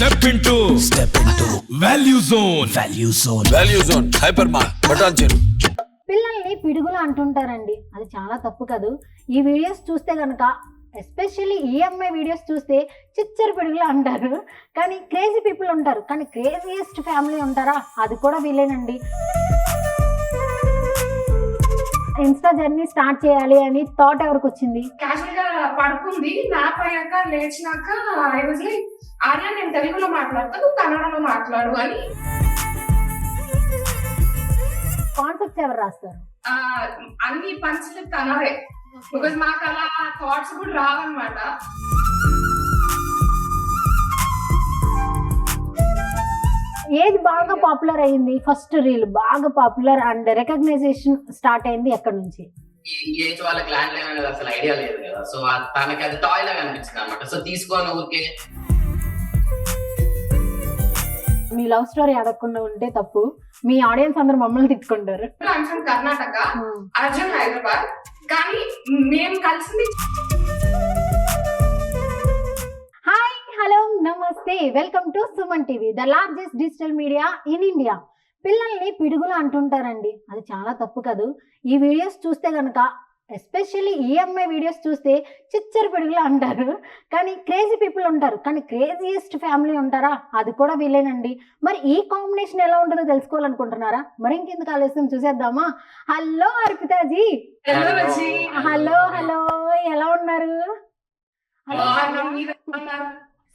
Step into value zone. Value zone. Hypermart. Button. పిల్లల్ని పిడుగులు అంటుంటారండి. అది చాలా తప్పు కాదు. ఈ వీడియోస్ చూస్తే కనుక ఎస్పెషల్లీ ఈఎంఐ వీడియోస్ చూస్తే చిచ్చర పిడుగులు అంటారు. కానీ క్రేజీ పీపుల్ ఉంటారు. కానీ క్రేజియస్ట్ ఫ్యామిలీ ఉంటారా? అది కూడా వీలేనండి. ఇన్స్టా జర్నీ స్టార్ట్ చేయాలి అని థాట్ ఎవరికి వచ్చింది? క్యాజువల్ గా పడుకుంది, నాప్ అయ్యాక లేచినాక ఐ వాజ్ లైక్, ఆర్య నేను తెలుగులో మాట్లాడతా, నువ్వు కన్నడలో మాట్లాడు అని. కాన్సెప్ట్స్ ఎవరు రాస్తారు? అన్ని పంచులు తనవే, బికాజ్ మాకు అలా థాట్స్ కూడా రావన్నమాట. ఏది బాగా పాపులర్ అయింది? ఫస్ట్ రీల్ బాగా పాపులర్ అండ్ రికగ్నైజేషన్ స్టార్ట్ అయింది ఎక్కడి నుంచి? ఏజ్ వాళ్ళకి ల్యాండ్ లైన్ అనేది అసలు ఐడియా లేదు కదా, సో తనకి అది టాయ్ లాగా అనిపించింది అనమాట. సో తీసుకొని ఊరికే మీ లవ్ స్టోరీ అడగకుండా ఉంటే తప్పు. మీ ఆడియన్స్ అందరూ మమ్మల్ని తిట్టుకుంటారు. I'm from Karnataka, Arjun Hyderabad. కానీ మేము కలిసింది. Hi, hello, namaste, welcome to Suman TV, the largest digital media in India. పిల్లల్ని పిడుగులు అంటుంటారండి. అది చాలా తప్పు కాదు. ఈ వీడియోస్ చూస్తే కనుక ఎస్పెషల్లీ ఈఎంఐ వీడియోస్ చూస్తే చిచ్చర పిడుగులు అంటారు. కానీ క్రేజీ పీపుల్ ఉంటారు. కానీ క్రేజియస్ట్ ఫ్యామిలీ ఉంటారా? అది కూడా వీలేనండి. మరి ఈ కాంబినేషన్ ఎలా ఉంటుందో తెలుసుకోవాలనుకుంటున్నారా? మరి ఇంకెందుకు ఆలస్యం, చూసేద్దామా? హలో అర్పితాజీ. హలో హలో, ఎలా ఉన్నారు?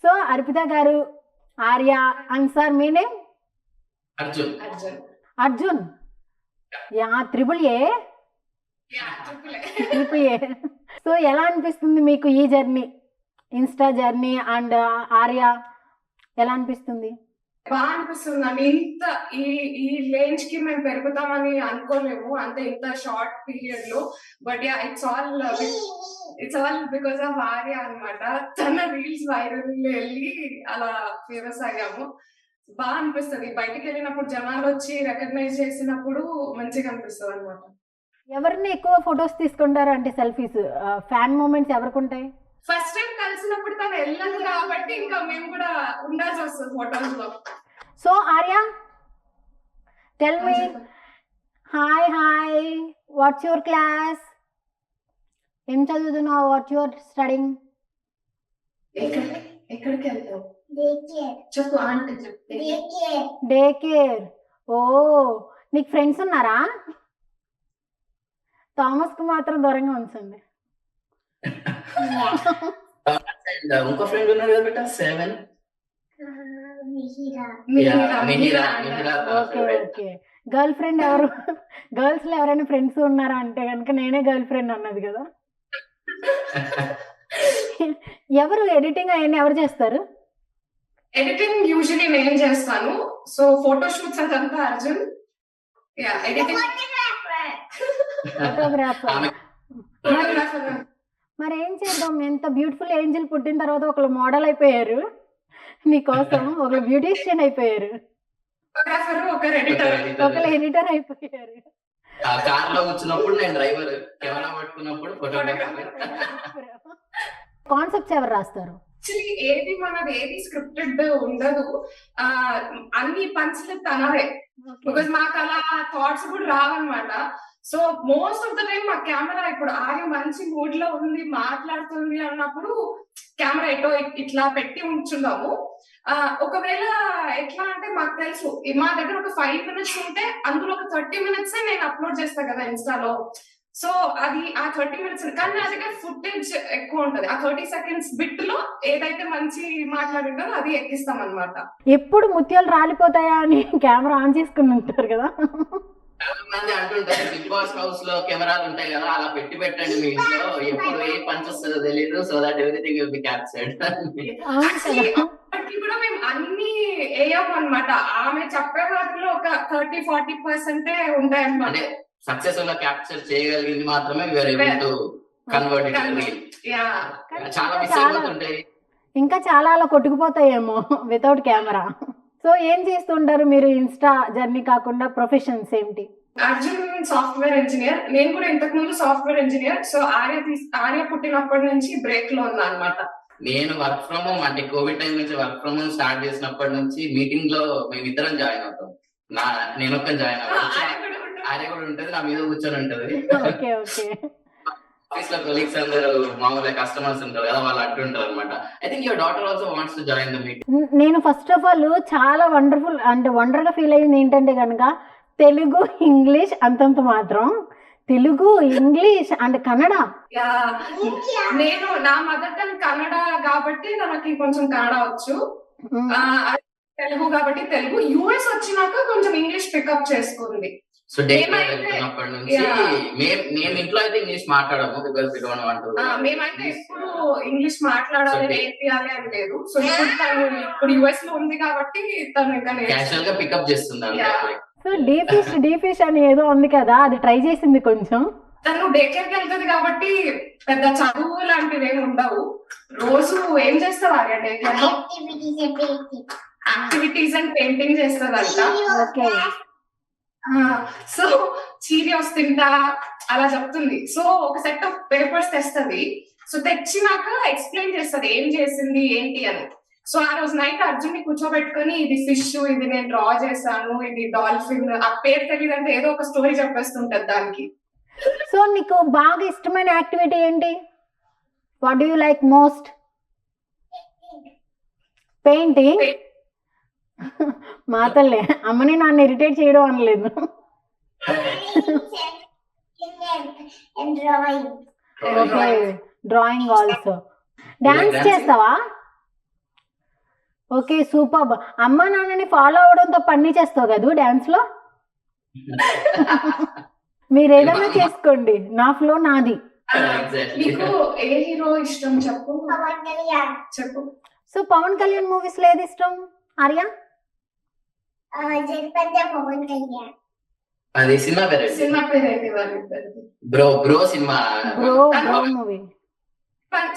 సో అర్పిత గారు, Arya and sir me name? Arjun. Yeah, triple A. So ఎలా అనిపిస్తుంది మీకు ఈ journey, Insta journey and Arya ఎలా అనిపిస్తుంది? బాగా అనిపిస్తుంది అండి. ఇంత ఈ రేంజ్ కి మేము పెరుగుతామని అనుకోలేము, అంటే ఇంత షార్ట్ పీరియడ్ లో. But yeah, it's all because of Arya అన్నమాట. తన రీల్స్ వైరల్ వెళ్ళి అలా ఫేమస్ అయ్యాము. బాగా అనిపిస్తుంది. బయటికి వెళ్ళినప్పుడు జనాలు వచ్చి రికగ్నైజ్ చేసినప్పుడు మంచిగా అనిపిస్తుంది అనమాట. ఎవరిని ఎక్కువ ఫొటోస్ తీసుకుంటారు అంటే సెల్ఫీస్, ఫ్యాన్ మూమెంట్స్ ఎవరికి ఉంటాయి? ఫస్ట్ టైం కలిసినప్పుడు తను వెళ్ళదు కాబట్టి ఇంకా మేము కూడా ఉండాల్సి వస్తుంది ఫోటోస్ లో. So Arya, tell me. Hi, what's your class? ఏం చదువుతున్నావు? What's your studying? ఎక్కడికి వెళ్తావు? చెప్పు ఆంటీ. Day care. ఓ, నీకు ఫ్రెండ్స్ ఉన్నారా? థామస్ కు మాత్రం దూరంగా ఉంచండి. ఇంకో ఫ్రెండ్ ఉన్నాడు కదా బెట, 7. ఓకే. గర్ల్ ఫ్రెండ్ ఎవరు? గర్ల్స్ లో ఎవరైనా ఫ్రెండ్స్ ఉన్నారా అంటే కనుక నేనే గర్ల్ ఫ్రెండ్ అన్నది కదా. ఎవరు ఎడిటింగ్ అవన్నీ ఎవరు చేస్తారు? ఎడిటింగ్ యూజువలీ నేను చేస్తాను. సో ఫోటో షూట్స్ అదంతా అర్జున్. Yeah, editing photographer. మరి ఏం చేద్దాం, ఎంత బ్యూటిఫుల్ ఏంజల్ పుట్టిన తర్వాత ఒకళ్ళు మోడల్ అయిపోయారు నీకోసం, ఒకళ్ళు బ్యూటీషియన్ అయిపోయారు, ఒకరు ఎడిటర్ అయిపోయారు. కార్ లో కూర్చున్నప్పుడు నేను డ్రైవర్, కెమెరా పట్టుకున్నప్పుడు ఫోటోగ్రాఫర్. కాన్సెప్ట్స్ ఎవరు రాస్తారు? యాక్చువల్లీ ఏది స్క్రిప్టెడ్ ఉండదు. అన్ని పంచులు తనవే, బికాజ్ మాకు అలా థాట్స్ కూడా రావన్నమాట. So most of the time మా కెమెరా, ఇప్పుడు ఆర్య మంచి మూడ్ లో ఉంది, మాట్లాడుతుంది అన్నప్పుడు కెమెరా ఎటో ఇట్లా పెట్టి ఉంచున్నాము. ఒకవేళ ఎట్లా అంటే మాకు తెలుసు, మా దగ్గర ఒక 5 minutes ఉంటే అందులో ఒక 30 minutes నేను అప్లోడ్ చేస్తా కదా ఇన్స్టాలో. సో అది ఆ 30 minutes, కానీ నా దగ్గర ఫుటేజ్ ఎక్కువ ఉంటది. ఆ 30 seconds బిట్ లో ఏదైతే మంచి మాట్లాడిందో అది ఎక్కిస్తాం అనమాట. ఎప్పుడు ముత్యాలు రాలిపోతాయా అని కెమెరా ఆన్ చేసుకుని ఉంటారు కదా. చాలా మంది అంటుంటారు, బిగ్ బాస్ హౌస్ లో కెమెరాలు ఉంటాయి కదా, అలా పెట్టండి మీ ఇంట్లో, ఎప్పుడు ఏ పంచ్ వస్తుందో తెలియదు, so that everything will be captured. అప్పటికి కూడా మేము అన్ని వేయం అనమాట. ఆమె చెప్పే వాటిలో ఒక 30-40% ఉంటాయి అన్నమాట. సక్సెస్ఫుల్ గా క్యాప్చర్ చేయగలిగింది మాత్రమే we are able to convert it to real. చాలా మిస్ అయిపోతుంటాయి, ఇంకా చాలా అలా కొట్టుకుపోతాయేమో వితౌట్ కెమెరా. సో ఏం చేస్తుంటారు మీరు ఇన్స్టా జర్నీ కాకుండా? ప్రొఫెషన్స్ ఏంటి? అర్జున్ సాఫ్ట్వేర్ ఇంజనీర్, నేను కూడా ఇంతకు ముందు సాఫ్ట్వేర్ ఇంజనీర్. సో ఆర్య పుట్టినప్పటి నుంచి బ్రేక్ లో ఉన్నా అనమాట. నేను వర్క్ ఫ్రమ్ హోమ్ అంటే కోవిడ్ టైం నుంచి వర్క్ ఫ్రమ్ హోమ్ స్టార్ట్ చేసినప్పటి నుంచి మీటింగ్ లో మేమిద్దరం జాయిన్ అవుతాం. నేను ఒక్క జాయిన్ అవ్వచ్చు, అదే కూడా ఉంటది, నా మీద కూర్చొని ఉంటది. Okay okay. ఆఫీస్ లో కొలీగ్స్ అందరూ మామూలుగా కస్టమర్స్ ఉంటారు కదా, వాళ్ళు అంటుంటారు అనమాట, I think your daughter also wants to join the meeting. నేను ఫస్ట్ ఆఫ్ ఆల్ చాలా వండర్ఫుల్ అంటే వండర్గా ఫీల్ అయ్యింది ఏంటంటే కనుక తెలుగు ఇంగ్లీష్ అంతంత మాత్రం, తెలుగు ఇంగ్లీష్ అండ్ కన్నడ. నేను నా మదర్ టంగ్ కన్నడ కాబట్టి నాకు కొంచెం కన్నడ వచ్చు, తెలుగు కాబట్టి తెలుగు. యుఎస్ వచ్చినాక కొంచెం ఇంగ్లీష్ పికప్ చేసుకుంది. సో వెళ్తున్నప్పటి నుంచి మేము ఇంట్లో అయితే ఇంగ్లీష్ మాట్లాడము, because we don't want to. మేమైతే ఎప్పుడు ఇంగ్లీష్ మాట్లాడాలి నేర్పియాలి అని లేదు. సో ఇప్పుడు యుఎస్ లో ఉంది కాబట్టి తను ఇంకా క్యాజువల్ గా పికప్ చేస్తుంది. సో డీ ఫిష్ అని ఏదో ఉంది కదా, అది ట్రై చేసింది కొంచెం. తను డే కేర్కి వెళ్తుంది కాబట్టి పెద్ద చదువు లాంటివి ఏమి ఉండవు. రోజు ఏం చేస్తావా డే కేర్ లో? యాక్టివిటీస్ అండ్ పెయింటింగ్ చేస్తాదంట. ఓకే. సో చీరియస్ తింటా అలా చెప్తుంది. సో ఒక సెట్ ఆఫ్ పేపర్స్ తెస్తుంది. సో తెచ్చినాక ఎక్స్ప్లెయిన్ చేస్తుంది ఏం చేసింది ఏంటి అని. సో ఆ రోజు నైట్ అర్జున్ ని కూర్చోబెట్టుకుని ఇది ఫిష్, ఇది నేను డ్రా చేశాను, ఇది డాల్ఫిన్, ఆ పేరు తెలియదంటే ఏదో ఒక స్టోరీ చెప్పేస్తుంటది దానికి. సో నీకు బాగా ఇష్టమైన యాక్టివిటీ ఏంటి? What do you like most? Painting. మా తల్లే అమ్మని నన్ను ఇరిటేట్ చేయడం అనలేదు. Okay, drawing also. డాన్స్ చేస్తావా? Okay, super. అమ్మ నాన్నని ఫాలో అవడంతో పని చేస్తావు కదా డాన్స్ లో. మీరు ఏదైనా చేసుకోండి, నా ఫ్లో నాది. నీకు ఏ హీరో ఇష్టం చెప్పు. చెప్పు. సో పవన్ కళ్యాణ్ మూవీస్ లో ఏది ఇష్టం ఆర్య? అది సినిమా పేరు, సినిమా పేరు ఏంటి వాళ్ళిద్దరిది? Bro cinema. Bro movie.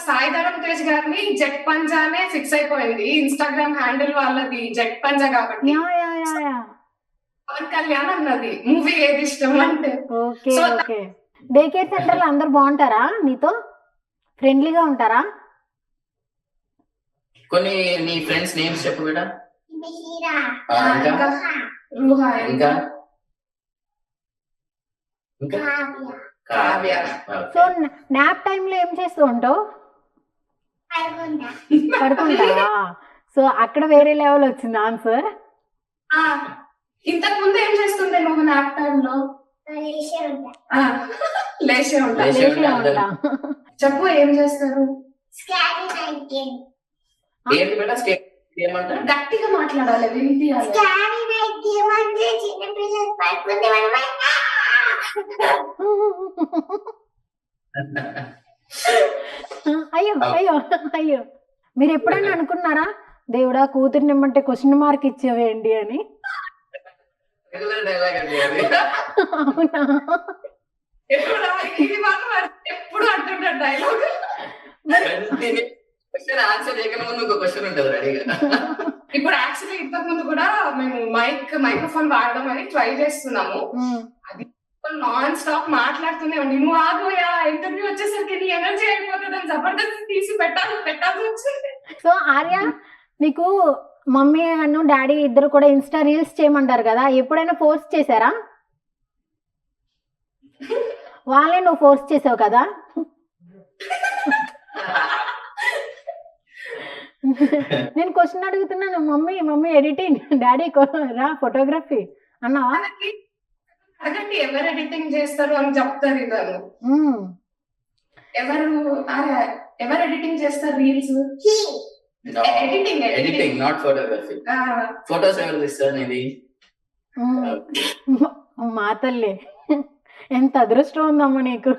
Saidharam Tej గారిని జెట్ పంజానే ఫిక్స్ అయిపోయింది. ఇన్స్టాగ్రామ్ హ్యాండిల్ వాళ్ళది జెట్ పంజా కాబట్టి పవన్ కళ్యాణ్ అన్నది మూవీ ఏది ఇష్టం అంటే. Okay okay. Day care centre లో అందరు బాగుంటారా? నీతో ఫ్రెండ్లీగా ఉంటారా? కొన్ని నీ ఫ్రెండ్స్ నేమ్స్ చెప్పు బేటా. ఇంకా కావ్య. సో నాప్ టైమ్ లో ఏం చేస్తూ ఉంటావు? పడుకుంటావా? సో అక్కడ వేరే లెవెల్ వచ్చింది ఆన్సర్. ఇంతకు ముందు ఏం చేస్తుండే నువ్వు నాప్ టైమ్ లో? లేచే ఉంటా. చెప్పు ఏం చేస్తారు? గట్టిగా మాట్లాడాలి, వినిపించాలి. అయ్యో అయ్యో అయ్యో. మీరు ఎప్పుడైనా అనుకున్నారా దేవుడా కూతుర్ని ఇమ్మంటే క్వశ్చన్ మార్క్ ఇచ్చేవేంటి అని? అవునా? ఎప్పుడు అంటుంటారు డైలాగ్. ఇప్పుడు యాక్చువల్లీ ఇంతకు ముందు కూడా మేము మైక్రోఫోన్ వాడదాం అని ట్రై చేస్తున్నాము. అది నాన్ స్టాప్ మాట్లాడుతూనే ఉంది. నువ్వు ఆగోయా, ఇంటర్వ్యూ వచ్చేసరికి నీ ఎనర్జీ అయిపోతుంది అని జబర్దస్త్ తీసి పెట్టాల్సి వచ్చింది. సో ఆర్య, నీకు మమ్మీ అను డాడీ ఇద్దరు కూడా ఇన్స్టా రీల్స్ చేయమంటారు కదా, ఎప్పుడైనా ఫోర్స్ చేశారా? వాళ్ళే నువ్వు ఫోర్స్ చేసావు కదా. నేను క్వశ్చన్ అడుగుతున్నాను, మమ్మీ ఎడిటింగ్, డాడీ రా ఫోటోగ్రఫీ అన్నావా? అదండి ఎవరు ఎడిటింగ్ చేస్తారు అని చెప్తారు. ఇద్దరు ఎవరు ఎడిటింగ్ చేస్తారు reels? Editing not photography. Photos ఎవరు తీస్తారు నీది? మా తల్లి, ఎంత అదృష్టం ఉందమ్మా నీకు.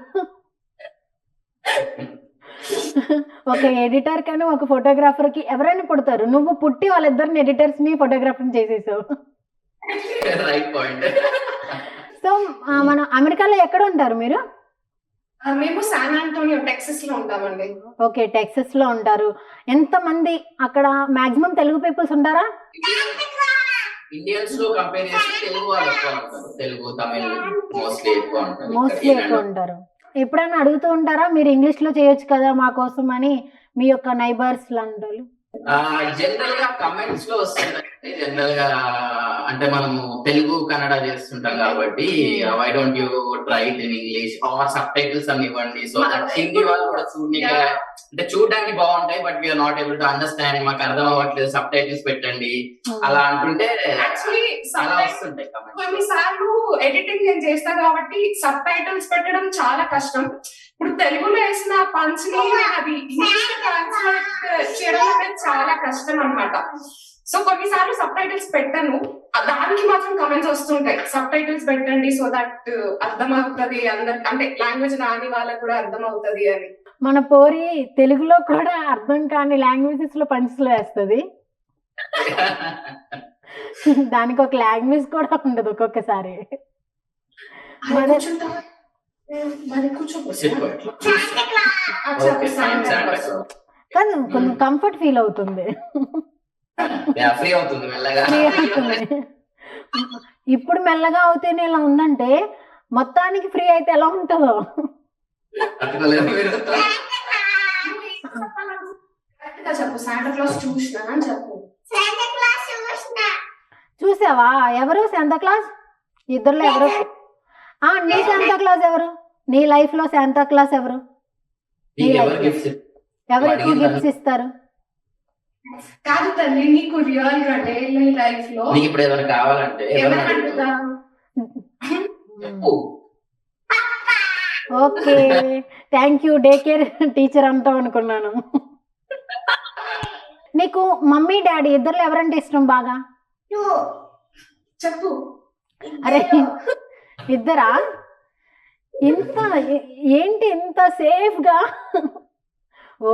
ఒక ఎడిటర్ కానీ ఒక ఫోటోగ్రాఫర్ కి ఎవరైనా పుడతారు, నువ్వు పుట్టి వాళ్ళిద్దరిని ఎడిటర్స్ ని ఫోటోగ్రాఫర్ చేసేసావు. Right point. సో మన అమెరికాలో ఎక్కడ ఉంటారు మీరు? మేము శాన్ ఆంటోనియో టెక్సస్ లో ఉంటామండి. ఓకే, టెక్సస్ లో ఉంటారు. ఎంత మంది అక్కడ మాక్సిమం తెలుగు పీపుల్స్ ఉంటారా? ఇండియన్స్ లో కంపేర్ చేస్తే తెలుగు వాళ్ళు ఎక్కువ ఉంటారు. తెలుగు తమిళ మోస్ట్లీ ఎక్కువ ఉంటారు. ఎప్పుడైనా అడుగుతూ ఉంటారా మీరు ఇంగ్లీష్ లో చేయొచ్చు కదా మా కోసం అని? మీ యొక్క నైబర్స్ లాంటి వాళ్ళు? జనరల్ గా కమెంట్స్ లో వస్తుందండి. జనరల్ గా అంటే మనము తెలుగు కన్నడ చేస్తుంటాం కాబట్టి why don't you try it in English or subtitles అని ఇవ్వండి, సో దట్ హిందీ వాళ్ళు కూడా చూడడానికి అంటే చూడడానికి బాగుంటాయి but we are not able to understand, మాకు అర్థం అవ్వట్లేదు, సబ్ టైటిల్స్ పెట్టండి అలా అంటుంటే యాక్చువల్లీ అలా వస్తుంటాయి కమెంట్స్. కొన్నిసార్లు ఎడిటింగ్ నేను చేస్తా కాబట్టి సబ్ టైటిల్స్ పెట్టడం చాలా కష్టం. ఇప్పుడు తెలుగులో వేసిన పంచ్ ని అది ఇంగ్లీష్ ట్రాన్స్లేట్ చేయడం అనేది చాలా కష్టం అన్నమాట. సో కొన్నిసార్లు సబ్ టైటిల్స్ పెట్టను, దానికి మాత్రం కమెంట్స్ వస్తుంటాయి సబ్ టైటిల్స్ పెట్టండి సో దట్ అర్థం అవుతుంది అందరికి, అంటే లాంగ్వేజ్ రాని వాళ్ళకి కూడా అర్థం అవుతుంది అని. మన పోరి తెలుగులో కూడా అర్థం కాని లాంగ్వేజెస్ లో పంచులు వేస్తుంది. దానికి ఒక లాంగ్వేజ్ కూడా ఉండదు ఒక్కొక్కసారి. కానీ కొంచెం కంఫర్ట్ ఫీల్ అవుతుంది. ఫ్రీ అవుతుంది మెల్లగా. ఇప్పుడు మెల్లగా అవుతేనే ఇలా ఉందంటే మొత్తానికి ఫ్రీ అయితే ఎలా ఉంటుందో. చెప్పు శాంటా క్లాస్ చూసినా అని చెప్పు. చూసావా? ఎవరు శాంతా క్లాస్? ఇద్దరులో ఎవరు? నీ శాంతా క్లాస్ ఎవరు? నీ లైఫ్ లో శాంతా క్లాస్ ఎవరు? ఎవరు ఎక్కువ గిఫ్ట్స్ ఇస్తారు? కాదు తల్లి, నీకు రియల్ గా డైలీ లైఫ్ లో నీకు ఇప్పుడు ఏదైనా కావాలంటే okay thank you, day care teacher అంటాం అనుకున్నాను. నీకు మమ్మీ డాడీ ఇద్దరు ఎవరంటే ఇష్టం బాగా? చెప్పు. అరే ఇద్దరా? ఇంత ఏంటి ఇంత సేఫ్ గా? ఓ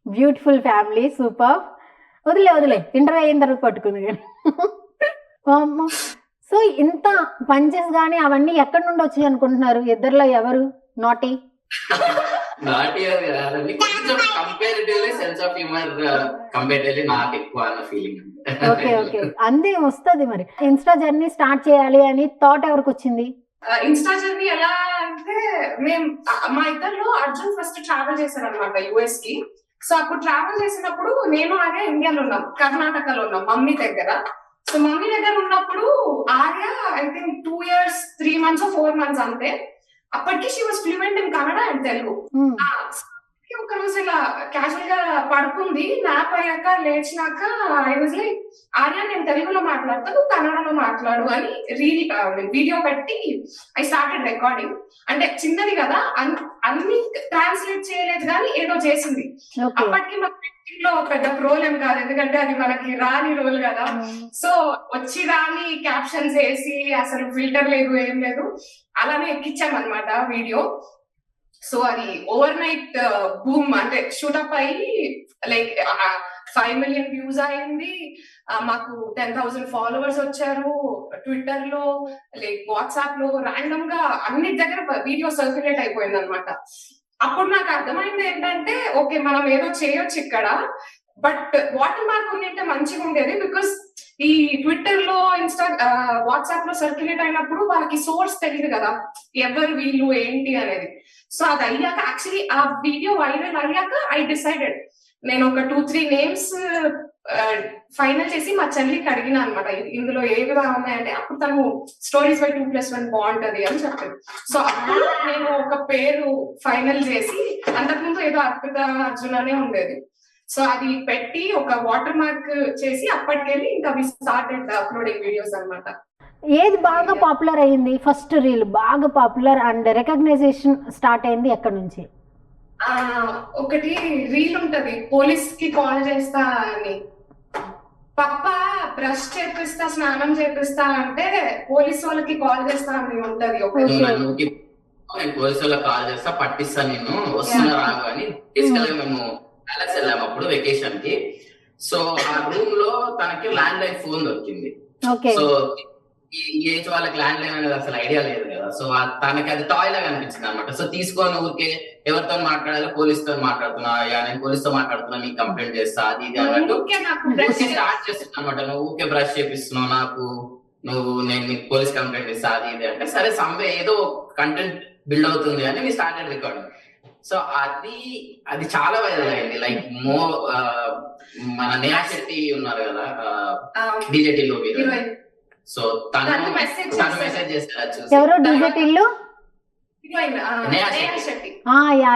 బ్యూటిఫుల్ ఫ్యామిలీ, సూపర్. వదిలే ఇంటర్వ్యూ అయిన తర్వాత పట్టుకుంది కానీ. సో ఇంత పంచెస్ కానీ అవన్నీ ఎక్కడి నుండి వచ్చాయి అనుకుంటున్నారు? ఇద్దరులో ఎవరు నాటి? ఓకే అందే వస్తుంది. మరి ఇన్స్టా జర్నీ స్టార్ట్ చేయాలి అని థాట్ ఎవరికి వచ్చింది? ఇన్స్టా జర్నీ ఎలా అంటే, మేము మా ఇద్దరు అర్జున్ ఫస్ట్ ట్రావెల్ చేశారు అనమాట యుఎస్ కి. సో అప్పుడు ట్రావెల్ చేసినప్పుడు నేను ఆర్య ఇండియాలో ఉన్నాం, కర్ణాటకలో ఉన్నాం మమ్మీ దగ్గర. సో మమ్మీ దగ్గర ఉన్నప్పుడు Arya I think 2 years 3 months 4 months అంతే. అప్పటికి she was fluent in Kannada and Telugu. ఒక రోజు ఇలా క్యాజువల్ గా పడుకుంది, నాప్ అయ్యాక లేచినాక ఐ వాజ్ లైక్ ఆర్య నేను తెలుగులో మాట్లాడతాను కన్నడలో మాట్లాడు అని వీడియో పెట్టి ఐ స్టార్టెడ్ రికార్డింగ్. అంటే చిన్నది కదా, అన్ని ట్రాన్స్లేట్ చేయలేదు కానీ ఏదో చేసింది. అప్పటికి మా లో పెద్ద ప్రోల్ ఏం కాదు, ఎందుకంటే అది మనకి రాని రోల్ కదా. సో వచ్చి రాని క్యాప్షన్స్ వేసి అసలు ఫిల్టర్ లేదు ఏం లేదు అలానే ఎక్కించామన్నమాట వీడియో. సో అది ఓవర్ నైట్ బూమ్, అంటే షూటప్ అయ్యి లైక్ 5 million వ్యూస్ అయింది. మాకు 10,000 followers వచ్చారు ట్విట్టర్ లో, లైక్ వాట్సాప్ లో, ర్యాండమ్ గా అన్ని దగ్గర వీడియో సర్క్యులేట్ అయిపోయింది అనమాట. అప్పుడు నాకు అర్థమైంది ఏంటంటే ఓకే మనం ఏదో చేయొచ్చు ఇక్కడ, బట్ వాటర్ మార్క్ ఉంటే మంచిగా ఉండేది. బికాస్ ఈ ట్విట్టర్ లో వాట్సాప్ లో సర్క్యులేట్ అయినప్పుడు వాళ్ళకి సోర్స్ తెలియదు కదా ఎవరు వీళ్ళు ఏంటి అనేది. సో అది అయ్యాక యాక్చువల్లీ ఆ వీడియో వైరల్ అయ్యాక ఐ డిసైడెడ్ నేను ఒక 2-3 నేమ్స్ ఫైనల్ చేసి మా చెల్లికి అడిగిన అనమాట, ఇందులో ఏవి ఉన్నాయంటే అప్పుడు తను స్టోరీస్ బై 2+1 బాగుంటది అని చెప్పింది. సో అప్పుడు నేను ఒక పేరు ఫైనల్ చేసి, అంతకుముందు ఏదో అద్భుత అర్జున్ అనే ఉండేది, సో అది పెట్టి ఒక వాటర్ మార్క్ చేసి అప్పటికెళ్ళి ఇంకా వి స్టార్టెడ్ అప్లోడింగ్ వీడియోస్ అన్నమాట. ఏది బాగా పాపులర్ అయింది? ఫస్ట్ రీల్ బాగా పాపులర్ అండ్ రికగ్నైజేషన్ స్టార్ట్ అయింది ఎక్కడి నుంచి? ఒకటి రీల్ ఉంటది, పోలీస్ కి కాల్ చేస్తా అని, పప్ప బ్రష్ చేపిస్తా స్నానం చేపిస్తా అంటే పోలీస్ వాళ్ళకి కాల్ చేస్తా అని ఉంటది. పోలీస్ వాళ్ళకి కాల్ చేస్తా పట్టిస్తా నేను వస్తున్నా రాను అని. బేసికల్ గా మేము ప్యాలెస్ వెళ్ళాము అప్పుడు వెకేషన్ కి. సో ఆ రూమ్ లో తనకి ల్యాండ్ లైన్ ఫోన్ దొరికింది. సో ఈ ఏజ్ వాళ్ళకి ల్యాండ్ లైన్ అనేది అసలు ఐడియా లేదు కదా. సో తనకి అది టాయ్ లాగా అనిపించింది అనమాట. సో తీసుకొని ఊరికే ఎవరితో మాట్లాడాలి, పోలీస్ తో మాట్లాడుతున్నా, నేను పోలీస్ తో మాట్లాడుతున్నా, నీకు కంప్లైంట్ చేస్తా అది ఇది అన్నట్టు స్టార్ట్ చేస్తున్నా అనమాట. నువ్వు ఊరికే బ్రష్ చేపిస్తున్నావు నాకు, నేను నీకు పోలీస్ కంప్లైంట్ చేస్తా అది ఇది అంటే, సరే సంవే ఏదో కంటెంట్ బిల్డ్ అవుతుంది అని మీ స్టార్టెడ్ రికార్డింగ్. సో అది చాలా వైరల్ అయింది. లైక్ మన నేహా శెట్టి ఉన్నారు కదా, డీజేటీలో హీరోయిన్ సో తను తను message మెసేజ్ చేస్తారు చూసి. ఎవరు డీజెట్ ఇల్లు? Heroine Neha Neha Shetty. Shetty yeah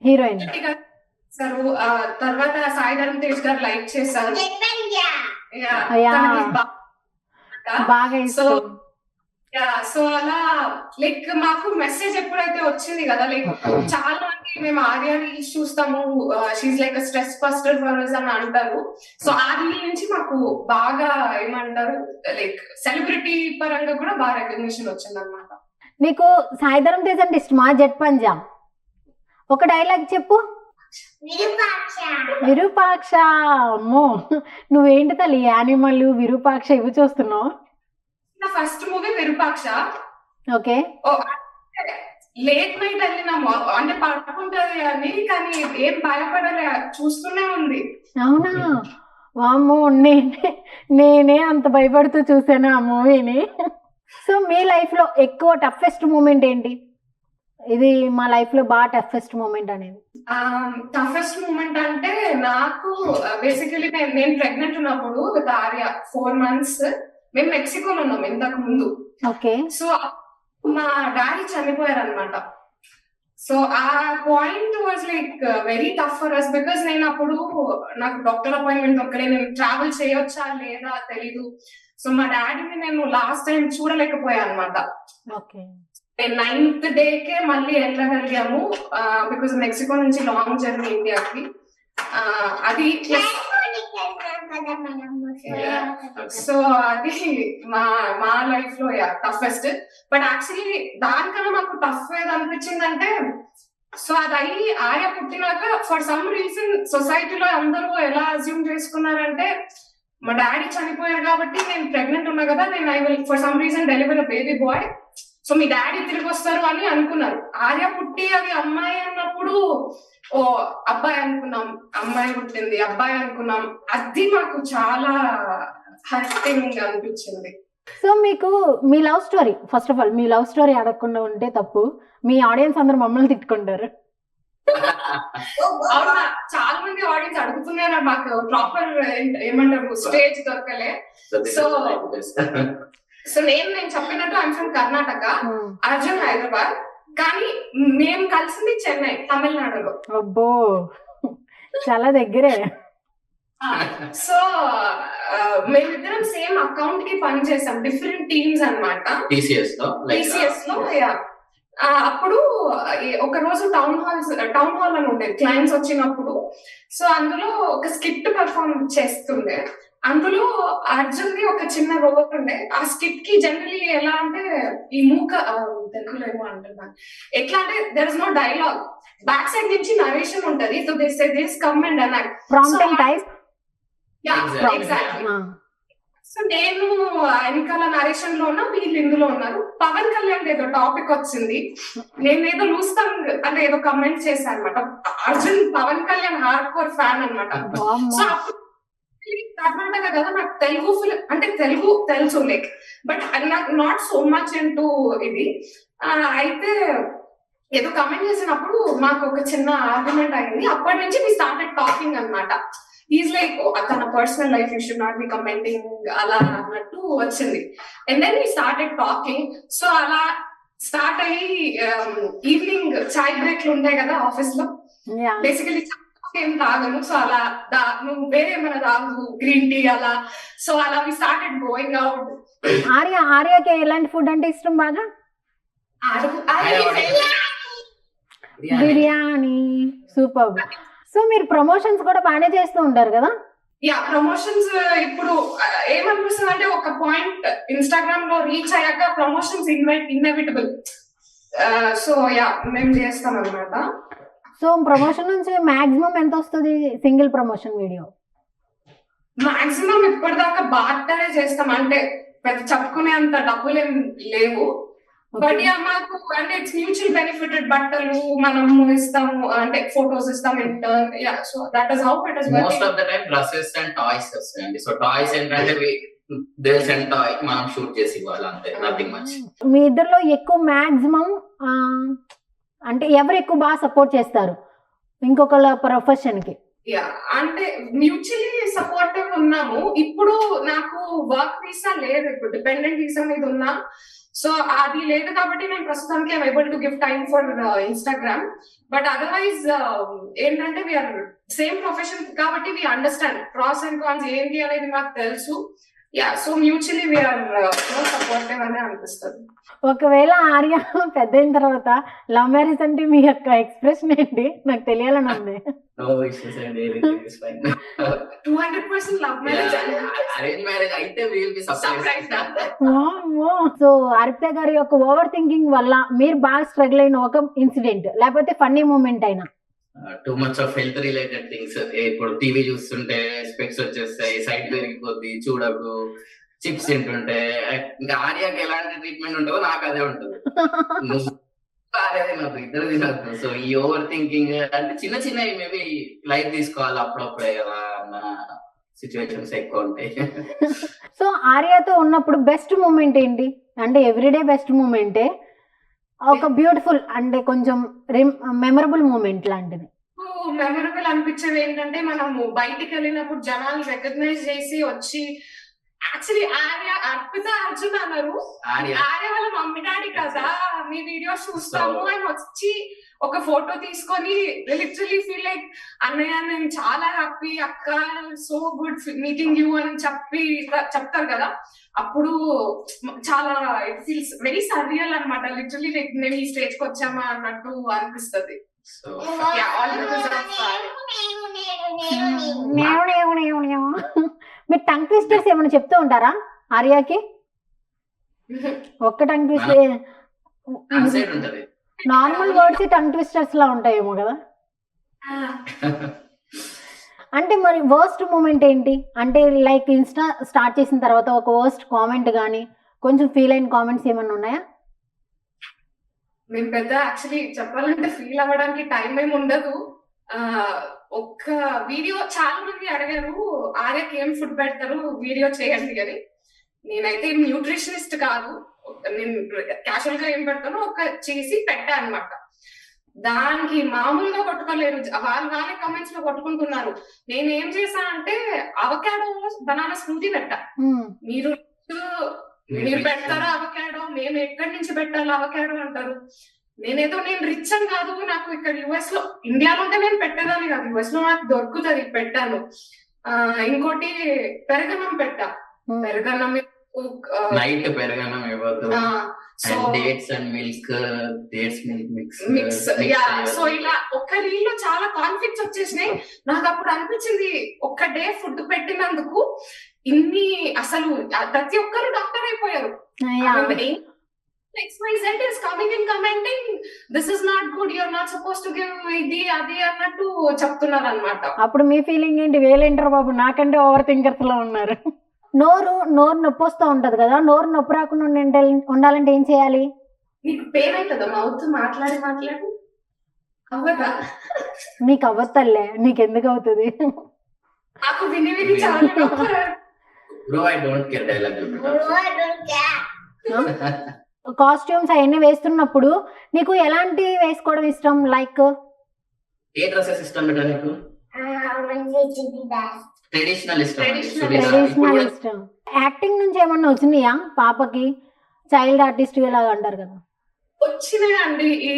heroine. Sir తర్వాత సాయి ధరమ్ తేజ్ గారు లైక్ చేశారు. Yeah, Yeah. తనకి బాగా సో ఇష్టం. సో అలా లైక్ మాకు మెసేజ్ ఎప్పుడైతే వచ్చింది కదా, లైక్ చాలా మంది మేము ఆర్యాని చూస్తాము, she's like stress buster for us అని అంటారు. సో ఆ రీల్ నుంచి మాకు బాగా ఏమంటారు లైక్ సెలబ్రిటీ పరంగా కూడా బాగా రికగ్నిషన్ వచ్చింది అనమాట. నీకు సాయిధరం తేజ్ అంటే ఇష్టమా? జట్ పంజా ఒక డైలాగ్ చెప్పు. విరూపాక్ష. అమ్మో, నువ్వేంటి తల్లి యానిమల్ విరూపాక్ష ఇవి చూస్తున్నావు? నా first movie Virupaksha. Okay. Late night వెళ్ళినాము, అంటే పడుకుంటది అని, కానీ ఏం భయపడలే, చూస్తూనే ఉంది. అవునా? వామ్మో, నేనే అంత భయపడుతూ చూసాను ఆ మూవీని. సో మీ లైఫ్ లో ఎక్కువ టఫెస్ట్ మూమెంట్ ఏంటి? ఇది మా లైఫ్ లో బాగా టఫెస్ట్ మూమెంట్ అనేది. టఫెస్ట్ మూమెంట్ అంటే నాకు బేసికలీ నేను ప్రెగ్నెంట్ ఉన్నప్పుడు విత్ ఆర్య 4 months మేము మెక్సికోలో ఉన్నాం ఇంతకు ముందు. ఓకే. సో మా డాడీ చనిపోయారు అనమాట. సో ఆ point was like very tough for us, because నేను అప్పుడు నాకు డాక్టర్ అపాయింట్మెంట్ ఒక్కడే, నేను ట్రావెల్ చేయొచ్చా లేదా తెలీదు. సో మా డాడీని నేను లాస్ట్ టైం చూడలేకపోయా అనమాట. ఓకే. 9th డేకే మళ్ళీ వెళ్ళగలిగాము, బికాస్ మెక్సికో నుంచి లాంగ్ జర్నీ ఇండియాకి. అది సో అది మా లైఫ్ లో టఫెస్ట్. బట్ యాక్చువల్లీ దానికన్నా మాకు టఫ్ ఏది అనిపించిందంటే, సో అది అయ్యి ఆర్య పుట్టినాక ఫర్ సమ్ రీజన్ సొసైటీలో అందరూ ఎలా అజ్యూమ్ చేసుకున్నారంటే, మా డాడీ చనిపోయారు కాబట్టి నేను ప్రెగ్నెంట్ ఉన్నా కదా, నేను I will for some reason deliver a baby bye, so me daddy తిరిగి వస్తారు అని అనుకున్నారు. ఆర్య పుట్టి అది అమ్మాయి అన్నప్పుడు ఓ అబ్బాయి అనుకున్నాం, అమ్మాయి పుట్టింది అబ్బాయి అనుకున్నాం. అది మాకు చాలా హర్టింగ్ అనిపించింది. సో మీకు మీ love story, first of all మీ లవ్ స్టోరీ అడగకుండా ఉంటే తప్పు, మీ ఆడియన్స్ అందరూ మమ్మల్ని తిట్టుకుంటారు. అవునా, చాలా మంది ఆడియన్స్ అడుగుతున్నారు, మాకు ప్రాపర్ ఏమంటారు స్టేజ్ దొరకలే. సో నేను చెప్పినట్టు ఐఎమ్ ఫ్రమ్ కర్ణాటక, అర్జున్ హైదరాబాద్, కానీ మేము కలిసింది చెన్నై, తమిళనాడులో. అబ్బో, చాలా దగ్గరే. సో మేమిద్దరం సేమ్ అకౌంట్ కి పని చేసాం, డిఫరెంట్ టీమ్స్ అన్నమాట. టీసీఎస్ లో అప్పుడు ఒక రోజు టౌన్ హాల్ అని ఉండేది, క్లయింట్స్ వచ్చినప్పుడు. సో అందులో ఒక స్కిట్ పర్ఫార్మ్ చేస్తుండే. అందులో అర్జున్ ది ఒక చిన్న రోల్ ఉండే. ఆ స్కిట్ కి జనరలీ ఎలా అంటే, ఈ తెలుగులో ఏమో అంటున్నాను, ఎట్లా అంటే there is no dialogue, back side నుంచి నరేషన్ ఉంటది. So they say this come and enact, prompting type. Exactly. So నేను వెనకాల నరేషన్ లో ఉన్నా, వీళ్ళు ఇందులో ఉన్నారు. పవన్ కళ్యాణ్ ఏదో టాపిక్ వచ్చింది, నేను ఏదో లూస్తాం అంటే ఏదో కమెంట్ చేశాను అనమాట. Arjun Pavan Kalyan hardcore fan అనమాట. సో అప్పుడు కర్ణాటక కదా, నాకు తెలుగు ఫిల్మ్ అంటే తెలుగు తెలుసు లైక్, బట్ నాకు నాట్ సో మచ్ ఇంటూ ఇది. అయితే ఏదో కమెంట్ చేసినప్పుడు మాకు ఒక చిన్న ఆర్గ్యుమెంట్ అయింది. అప్పటి నుంచి వి స్టార్టెడ్ టాకింగ్ అనమాట. ఈజ్ లైక్ తన personal life you should not be commenting అలా అన్నట్టు వచ్చింది. And then we started talking. So అలా స్టార్ట్ అయ్యి ఈవినింగ్ చాయ్ బ్రేక్లు ఉంటాయి కదా ఆఫీస్ లో, బేసికలీ ఏం తాగను. సో అలా నువ్వు వేరే ఏమైనా తాగు, గ్రీన్ టీ అలా. సో అలా వి స్టార్టెడ్ గోయింగ్ అవుట్. ఆర్యకి ఎలాంటి ఫుడ్ అంటే ఇష్టం బాగా? బిర్యానీ. సూపర్. సో మీరు ప్రమోషన్స్ కూడా బాగానే చేస్తూ ఉంటారు కదా? యా, ప్రమోషన్స్ ఇప్పుడు ఏమనిపిస్తుంది అంటే, ఒక పాయింట్ ఇన్స్టాగ్రామ్ లో రీచ్ అయ్యాక ప్రమోషన్స్ ఇన్ఎవిటబుల్. సో యా, మేము చేస్తాం అన్నమాట. సో ప్రమోషన్ నుంచి మాక్సిమం ఎంత వస్తుంది సింగిల్ ప్రమోషన్ వీడియో? మాక్సిమం ఇప్పటిదాకా బార్టరే చేస్తాం, అంటే పెద్ద చెప్పుకునే అంత డబ్బులు ఏం లేవు. బట్ యా, మాకు అంటే ఇట్స్ మ్యూచువల్ బెనిఫిటెడ్. బట్టలు మనము ఇస్తాము, అంటే ఫోటోస్ ఇస్తాం intern. Yeah, so that is how it is working. Most of the time dresses and toys వస్తాయండి. సో టాయ్స్ ఏంటంటే దే సెండ్ టాయ్, మనం షూట్ చేసి ఇవ్వాలి అంతే, నథింగ్ మచ్. మీ ఇద్దరిలో ఎక్కువ మాక్సిమం అంటే ఎవరు ఎక్కువ బాగా సపోర్ట్ చేస్తారు ఇంకొకళ్ళ ప్రొఫెషన్కి? యా, అంటే మ్యూచువల్లీ సపోర్టివ్ ఉన్నాము. ఇప్పుడు నాకు వర్క్ వీసా లేదు, ఇప్పుడు డిపెండెంట్ వీసా మీద ఉన్నా. సో అది లేదు కాబట్టి నేను ప్రస్తుతానికి I'm able to give time for Instagram. But otherwise ఏంటంటే వీఆర్ సేమ్ ప్రొఫెషన్ కాబట్టి we understand pros and cons ఏంటి అనేది మాకు తెలుసు. Yeah, so mutually we are supportive అని అనిపిస్తుంది. ఒకవేళ ఆర్య పెద్ద అయిన తర్వాత లవ్ మ్యారేజ్ అంటే మీ యొక్క ఎక్స్ప్రెషన్ ఏంటి నాకు తెలియాలని ఉంది. నో ఇష్యూస్ అండి, everything is fine. 200% love marriage. Arrange marriage అయితే we will be surprised. So Arpita గారి యొక్క ఓవర్ థింకింగ్ వల్ల మీరు బాగా స్ట్రగుల్ అయిన ఒక ఇన్సిడెంట్ లేకపోతే ఫన్నీ మూమెంట్ అయినా? Too much of health related things. ఇప్పుడు టీవీ చూస్తుంటే స్పెక్స్ వచ్చేస్తాయి, సైట్ పెరిగిపోద్ది, చూడకు, చిప్స్ తింటుంటే. ఇంకా ఆర్యాకి ఎలాంటి ట్రీట్మెంట్ ఉంటుందో నాకు అదే ఉంటుంది. ఆర్యా తినద్దు, ఇద్దరు తినద్దు. సో ఈ ఓవర్ థింకింగ్ అంటే చిన్న చిన్నవి మేబీ లైట్ తీసుకోవాలి అప్పుడప్పుడే కదా అన్న సిచ్యువేషన్స్ ఎక్కువ ఉంటాయి. సో ఆర్యతో ఉన్నప్పుడు బెస్ట్ మూమెంట్ ఏంటి? అంటే ఎవ్రీడే బెస్ట్ మూమెంటే, ఒక బ్యూటిఫుల్ అంటే కొంచెం మెమరబుల్ మూమెంట్ లాంటిది. మెమరబుల్ అనిపించేది ఏంటంటే మనము బయటికి వెళ్ళినప్పుడు జనాలు రికగ్నైజ్ చేసి వచ్చి, యాక్చువల్లీ అర్పిత అర్జున్ అన్నారు, ఆర్య వాళ్ళ మమ్మీ డాడీ కదా, మీ వీడియోస్ చూస్తాము అని వచ్చి ఒక ఫోటో తీసుకొని లిటరలీ ఫీల్ లైక్ అన్నయ్య నేను చాలా హ్యాపీ, అక్క సో గుడ్ మీటింగ్ యూ అని చెప్తారు కదా. అప్పుడు చాలా ఇట్ ఫీల్స్ వెరీ సర్రియల్ అనమాట. లిటరలీ లైక్ మేము ఈ స్టేజ్ కి వచ్చామా అన్నట్టు అనిపిస్తుంది. సో మీరు టంగ్ ట్విస్టర్స్ ఏమైనా చెప్తూ ఉంటారా ఆర్యాకి? ఒక్క tongue twister, normal words tongue twisters లా ఉంటాయేమో కదా. అంటే మరి వర్స్ట్ మూమెంట్ ఏంటి? అంటే లైక్ ఇన్స్టా స్టార్ట్ చేసిన తర్వాత ఒక వర్స్ట్ కామెంట్ కానీ కొంచెం ఫీల్ అయిన కామెంట్స్ ఏమన్నా ఉన్నాయా? మేము పెద్ద యాక్చువల్లీ చెప్పాలంటే ఫీల్ అవ్వడానికి టైం ఏమి ఉండదు. ఒక్క వీడియో చాలా మంది అడిగారు ఆర్యకి ఏం ఫుడ్ పెడతారు వీడియో చేయండి అని. నేనైతే న్యూట్రిషనిస్ట్ కాదు, నేను క్యాజువల్ గా ఏం పెడతానో ఒక చేసి పెట్టా అనమాట. దానికి మామూలుగా కొట్టుకోలేరు, వాళ్ళే కమెంట్స్ లో కొట్టుకుంటున్నారు. నేను ఏం చేశా అంటే అవకాడో బనానా స్మూతీ పెట్టా. మీరు పెడతారా అవకాడో, మేము ఎక్కడి నుంచి పెట్టాలి అవకాడో అంటారు. నేను రిచ్ అని కాదు, నాకు ఇక్కడ యుఎస్ లో, ఇండియాలో ఉంటే నేను పెట్టేదాన్ని కాదు, యుఎస్ లో నాకు దొరుకుతుంది, పెట్టాను. ఇంకోటి పెరగన్నం పెట్టా. పెరగన్నం నైట్ పెరగన్నం ఇవ్వద్దు, dates and milk, dates mix. So ఇలా ఒక్క రీల్ లో చాలా కాన్ఫ్లిక్ట్స్ వచ్చేసినాయి. నాకు అప్పుడు అనిపించింది ఒక్క డే ఫుడ్ పెట్టినందుకు ఇన్ని, అసలు ప్రతి ఒక్కరు డాక్టర్ అయిపోయారు. XYZ is coming and commenting, this is not good, you're not supposed to give ఇది అది అన్నట్టు చెప్తున్నారు అనమాట. అప్పుడు మీ ఫీలింగ్ ఏంటి? వేలేంటారు బాబు, నాకంటే ఓవర్ థింకర్స్ లో ఉన్నారు. నోరు నొప్పి వస్తూ ఉంటది కదా, నోరు నొప్పి రాకుండా ఉండాలంటే ఏం చేయాలి? నీకు పెయిన్ అవుతుందా మౌత్ మాట్లాడి అవ్వదా? నీకు అవ్వద్దలే, నీకెందుకు అవుతుంది? నాకు విని చాలా కాస్ట్యూమ్స్ అవన్నీ వేస్తున్నప్పుడు నీకు ఎలాంటి వేసుకోవడం ఇష్టం? లైక్ ఏ డ్రెస్సెస్ ఇష్టం బేటా నీకు? ట్రెడిషనల్ ఇష్టం. యాక్టింగ్ నుంచి ఏమన్నా వచ్చినాయా పాపకి? చైల్డ్ ఆర్టిస్ట్ ఇలాగా అంటారు కదా. వచ్చినాయి అండి. ఈ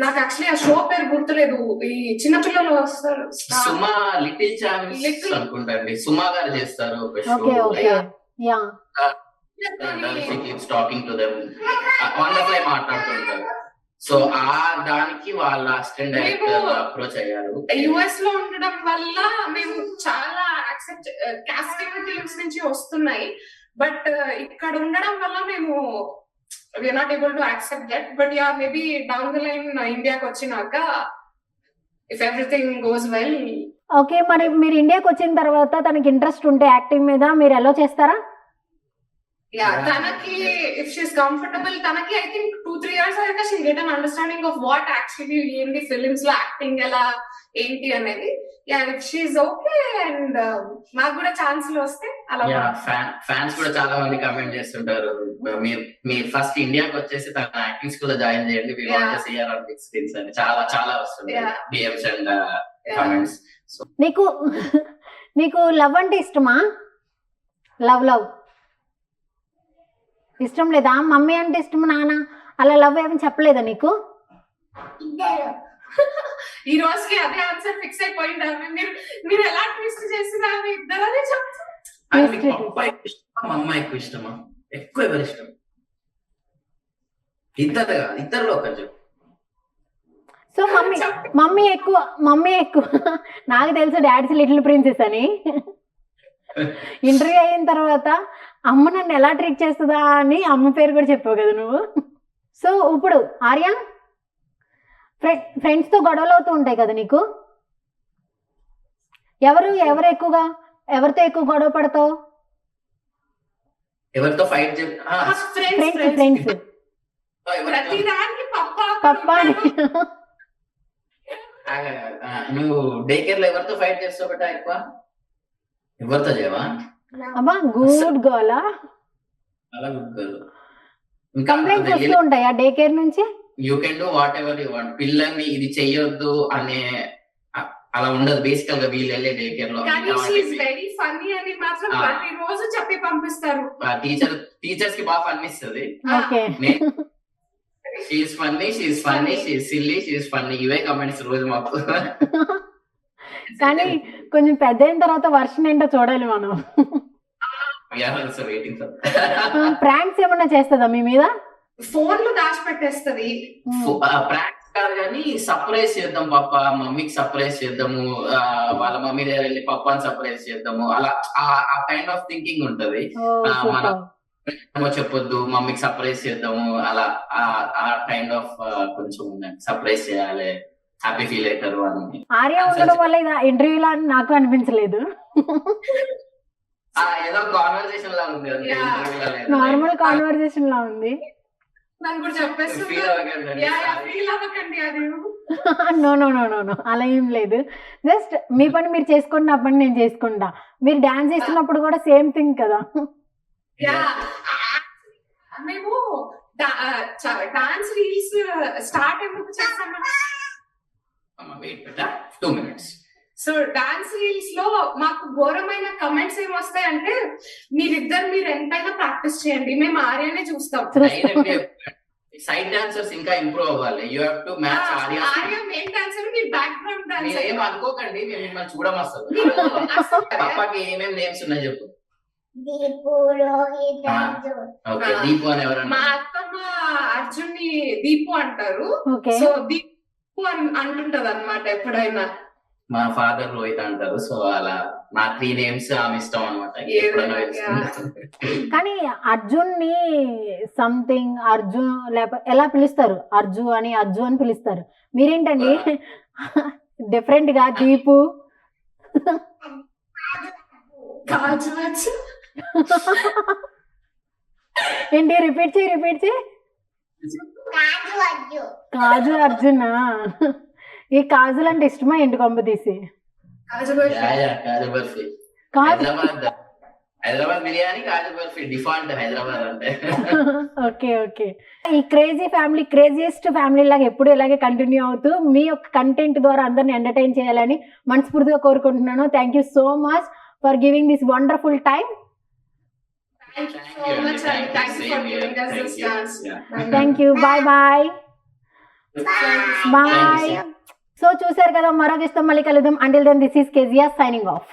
నాకు యాక్చువల్లీ ఆ షో పేరు గుర్తులేదు, ఈ చిన్నపిల్లలు వస్తారు, సుమా లిటిల్ ఛాంప్స్ అనుకుంటాండి, సుమా గారు చేస్తారు ఒక show. Okay okay yeah, she keeps talking to them, వాళ్ళపై మాట్లాడుతుంటారు. సో ఆ దానికి వాళ్ళ అసిస్టెంట్ డైరెక్టర్ అప్రోచ్ అయ్యారు. యుఎస్ లో ఉండడం వల్ల మేము చాలా యాక్సెప్ట్ కాస్టింగ్ టీమ్స్ నుంచి వస్తున్నాయి, బట్ ఇక్కడ ఉండడం వల్ల మేము we're not able to accept that. But yeah, maybe down the line ఇండియాకి వచ్చినాక if everything goes well. Okay, మరి మీరు ఇండియాకి వచ్చిన తర్వాత తనకి ఇంట్రెస్ట్ ఉంటే యాక్టింగ్ మీద మీరు ఎలా చేస్తారా? Yeah, తనకి if she's comfortable, తనకి I think 2-3 years అయ్యాక she'll get an understanding of what actually ఏంటి ఫిలిమ్స్ లో యాక్టింగ్ ఎలా, ఏంటి అనేది. She okay. అండ్ మాకు కూడా ఛాన్స్లు వస్తే అలా ఫ్యాన్స్ కూడా చాలా మంది కమెంట్ చేస్తుంటారు, మీరు ఫస్ట్ ఇండియాకి వచ్చేసి తన యాక్టింగ్ స్కూల్ లో జాయిన్ చేయండి, we want to see her on big screens అని చాలా చాలా వస్తుంది డిఎమ్స్ అండ్ కమెంట్స్. నీకు లవ్ అంటే ఇష్టమా? లవ్ ఇష్టం లేదా? మమ్మీ అంటే ఇష్టం, నాన్న అలా లవ్ ఏమని చెప్పలేదా నీకు? ఈ రోజుకి అదే ఆన్సర్ ఫిక్స్ అయిపోయిందా? మీరు ఎలా ట్విస్ట్ చేసినా ఇద్దరు అదే చెప్తారు. అమ్మ ఎక్కువ ఇష్టమా? ఎక్కువ ఎవరు ఇష్టం? ఇద్దరులో కొంచెం. సో మమ్మీ ఎక్కువ నాకు తెలుసు డాడీస్ లిటిల్ ప్రిన్సెస్ అని. ఇంటర్వ్యూ అయిన తర్వాత అమ్మ నన్ను ఎలా ట్రీట్ చేస్తుందా అని అమ్మ పేరు కూడా చెప్పావు కదా నువ్వు. సో ఇప్పుడు ఆర్య, ఫ్రెండ్స్తో గొడవలు అవుతూ ఉంటాయి కదా నీకు. ఎవరు ఎక్కువగా ఎవరితో ఎక్కువ గొడవ పడతావు? ఎవరితో ఫైట్? ఫ్రెండ్స్. పప్పా నువ్వు డే కేర్ లో ఎవరితో ఫైట్ చేస్తావు బేటా ఎక్కువ? ఎవరితో చేయవా? అమ్మా గుడ్ గర్ల్. అలా గుడ్ గర్ల్. కంప్లైంట్స్ వస్తూ ఉంటాయా డే కేర్ నుంచి? You can do what ever you want. పిల్లల్ని ఇది చెయ్యొద్దు అనే అలా ఉండదు బేసికల్ గా వీళ్ళు వెళ్ళే డే కేర్ లో. వెరీ ఫన్నీ అని మాత్రం ప్రతి రోజు చెప్పి పంపిస్తారు. టీచర్స్ కి బాగా ఫన్ ఇస్తుంది. She's funny, she's silly, she's funny, ఇవే కమెంట్స్ రోజు మాకు. కానీ కొంచెం పెద్ద అయిన తర్వాత వర్షన్ ఏంటో చూడాలి మనం. ప్రాంక్స్ ఏమన్నా చేస్తుందా మీ మీద? ఫోన్లు దాచిపెట్టేస్తుంది. ప్రాంక్స్ కాదు కానీ సర్ప్రైజ్ చేద్దాం పాప, మమ్మీకి సర్ప్రైజ్ చేద్దాము, వాళ్ళ మమ్మీ దగ్గర వెళ్ళి పప్పాని సర్ప్రైజ్ చేద్దాము, అలా ఆ కైండ్ ఆఫ్ థింకింగ్ ఉంటది. మనం చెప్పొద్దు, మమ్మీకి సర్ప్రైజ్ చేద్దాము, అలా ఆ కైండ్ ఆఫ్ కొంచెం సర్ప్రైజ్ చేయాలి, హ్యాపీ ఫీల్ అవుతారు అని. ఆర్య ఉండడం వల్ల ఇది ఇంటర్వ్యూ లా నాకు అనిపించలేదు. ఏదో కాన్వర్సేషన్ లా ఉంది, నార్మల్ కాన్వర్సేషన్ లా ఉంది. నో అలా ఏం లేదు. జస్ట్ మీ పని మీరు చేసుకోండి, నా పని నేను చేసుకుంటా. మీరు డాన్స్ చేస్తున్నప్పుడు కూడా సేమ్ థింగ్ కదా. మేము డాన్స్ రీల్స్ స్టార్ట్ ఎందుకు చేస్తాము? సో డాన్స్ రీల్స్ లో మాకు ఘోరమైన కమెంట్స్ ఏమొస్తాయంటే, మీరు ఎంతైనా ప్రాక్టీస్ చేయండి, మేము ఆర్యనే చూస్తాం. సైడ్ డాన్సర్స్ ఇంకా ఇంప్రూవ్ అవ్వాలి. You have to match Arya. Arya main dancer, me background dancer. ఏం అనుకోకండి, మేము మిమ్మల్ని చూడమొస్తుంది. పప్పాకి ఏమేమి నేమ్స్ ఉన్నాయి చెప్పు. దీపు అని ఎవరు? మా అత్తమ్మ అర్జున్ ని దీపు అంటారు. సో దీపు అంటుంటది అన్నమాట ఎప్పుడైనా. మా ఫాదర్ రోహిత్ అంటారు. సో అలా నా 3 నేమ్స్ ఆమె ఇష్టం అనమాట. కానీ అర్జున్ ని సంథింగ్ అర్జున్ లేకపోతే ఎలా పిలుస్తారు? అర్జు అని పిలుస్తారు. మీరేంటండి డిఫరెంట్ గా దీపు? ఏంటి రిపీట్ చేయి. కాజు అర్జున్. ఈ కాజులు అంటే ఇష్టమా ఏంటి కొంప తీసి? హైదరాబాద్ బిర్యానీ, కాజు బర్ఫీ డిఫాల్ట్ హైదరాబాద్ అంటే. ఓకే. ఈ క్రేజీ ఫ్యామిలీ క్రేజియస్ట్ ఫ్యామిలీ లాగా ఎప్పుడు ఇలాగే కంటిన్యూ అవుతూ మీ యొక్క కంటెంట్ ద్వారా అందరిని ఎంటర్టైన్ చేయాలని మనస్ఫూర్తిగా కోరుకుంటున్నాను. Thank you so much for giving this wonderful time. Thank you so much. Thank you for giving us this chance. Thank you. Bye. So చూసారు కదా, మరో గెస్ట్ తో మళ్ళీ కలుద్దాం. Until then, this is Kezia signing off.